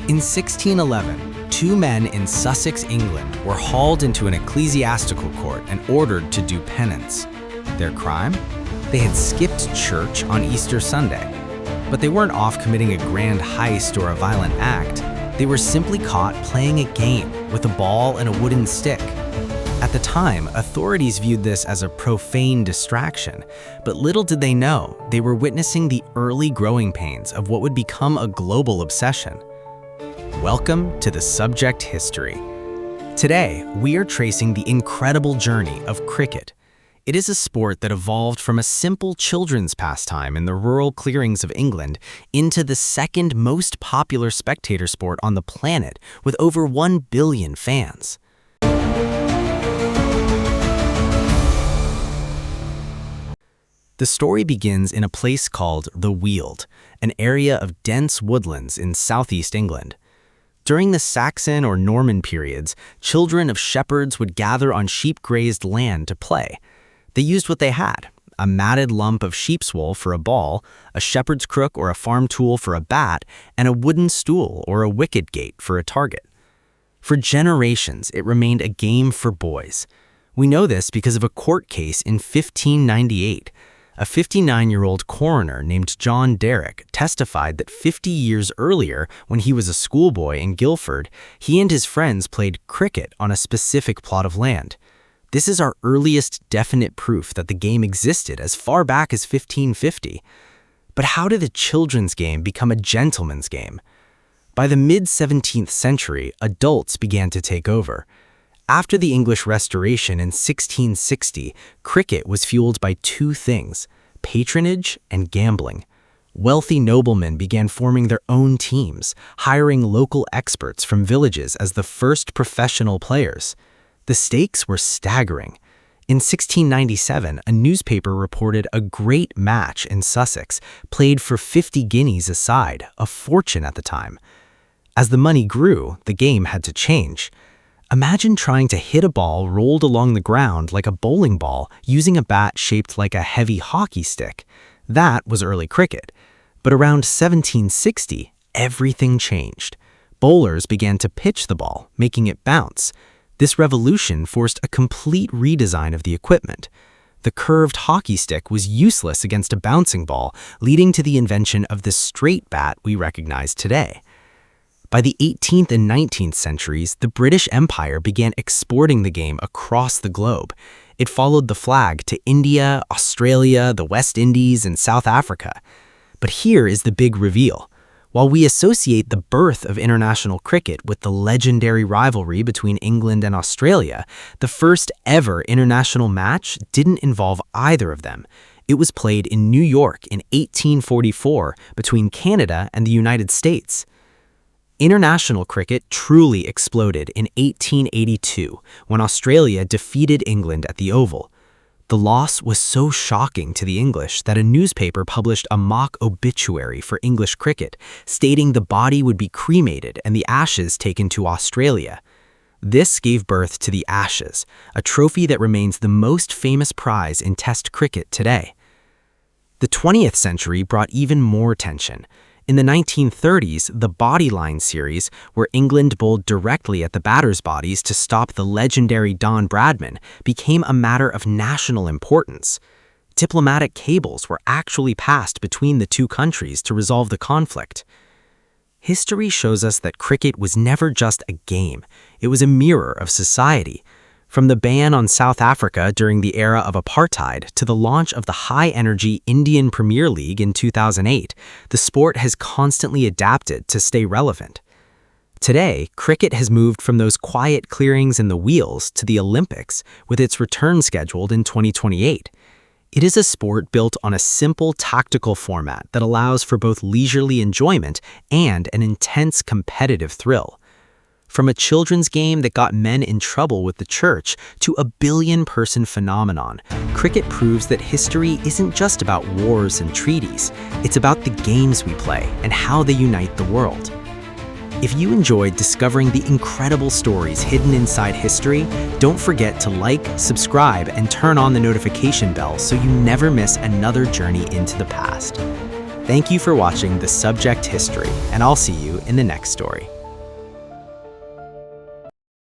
In 1611, two men in Sussex, England, were hauled into an ecclesiastical court and ordered to do penance. Their crime? They had skipped church on Easter Sunday. But they weren't off committing a grand heist or a violent act. They were simply caught playing a game with a ball and a wooden stick. At the time, authorities viewed this as a profane distraction, but little did they know they were witnessing the early growing pains of what would become a global obsession. Welcome to the Subject History. Today, we are tracing the incredible journey of cricket. It is a sport that evolved from a simple children's pastime in the rural clearings of England into the second most popular spectator sport on the planet with over 1 billion fans. The story begins in a place called the Weald, an area of dense woodlands in southeast England. During the Saxon or Norman periods, children of shepherds would gather on sheep-grazed land to play. They used what they had: a matted lump of sheep's wool for a ball, a shepherd's crook or a farm tool for a bat, and a wooden stool or a wicket gate for a target. For generations, it remained a game for boys. We know this because of a court case in 1598. A 59-year-old coroner named John Derrick testified that 50 years earlier, when he was a schoolboy in Guildford, he and his friends played cricket on a specific plot of land. This is our earliest definite proof that the game existed as far back as 1550. But how did a children's game become a gentleman's game? By the mid-17th century, adults began to take over. After the English Restoration in 1660, cricket was fueled by two things: patronage and gambling. Wealthy noblemen began forming their own teams, hiring local experts from villages as the first professional players. The stakes were staggering. In 1697, a newspaper reported a great match in Sussex, played for 50 guineas a side, a fortune at the time. As the money grew, the game had to change. Imagine trying to hit a ball rolled along the ground like a bowling ball using a bat shaped like a heavy hockey stick. That was early cricket. But around 1760, everything changed. Bowlers began to pitch the ball, making it bounce. This revolution forced a complete redesign of the equipment. The curved hockey stick was useless against a bouncing ball, leading to the invention of the straight bat we recognize today. By the 18th and 19th centuries, the British Empire began exporting the game across the globe. It followed the flag to India, Australia, the West Indies, and South Africa. But here is the big reveal. While we associate the birth of international cricket with the legendary rivalry between England and Australia, the first ever international match didn't involve either of them. It was played in New York in 1844 between Canada and the United States. International cricket truly exploded in 1882 when Australia defeated England at the Oval. The loss was so shocking to the English that a newspaper published a mock obituary for English cricket, stating the body would be cremated and the ashes taken to Australia. This gave birth to the Ashes, a trophy that remains the most famous prize in Test cricket today. The 20th century brought even more tension. In the 1930s, the Bodyline series, where England bowled directly at the batters' bodies to stop the legendary Don Bradman, became a matter of national importance. Diplomatic cables were actually passed between the two countries to resolve the conflict. History shows us that cricket was never just a game. It was a mirror of society. From the ban on South Africa during the era of Apartheid to the launch of the high-energy Indian Premier League in 2008, the sport has constantly adapted to stay relevant. Today, cricket has moved from those quiet clearings in the Weald to the Olympics, with its return scheduled in 2028. It is a sport built on a simple tactical format that allows for both leisurely enjoyment and an intense competitive thrill. From a children's game that got men in trouble with the church to a billion-person phenomenon, cricket proves that history isn't just about wars and treaties. It's about the games we play and how they unite the world. If you enjoyed discovering the incredible stories hidden inside history, don't forget to like, subscribe, and turn on the notification bell so you never miss another journey into the past. Thank you for watching The Subject History, and I'll see you in the next story.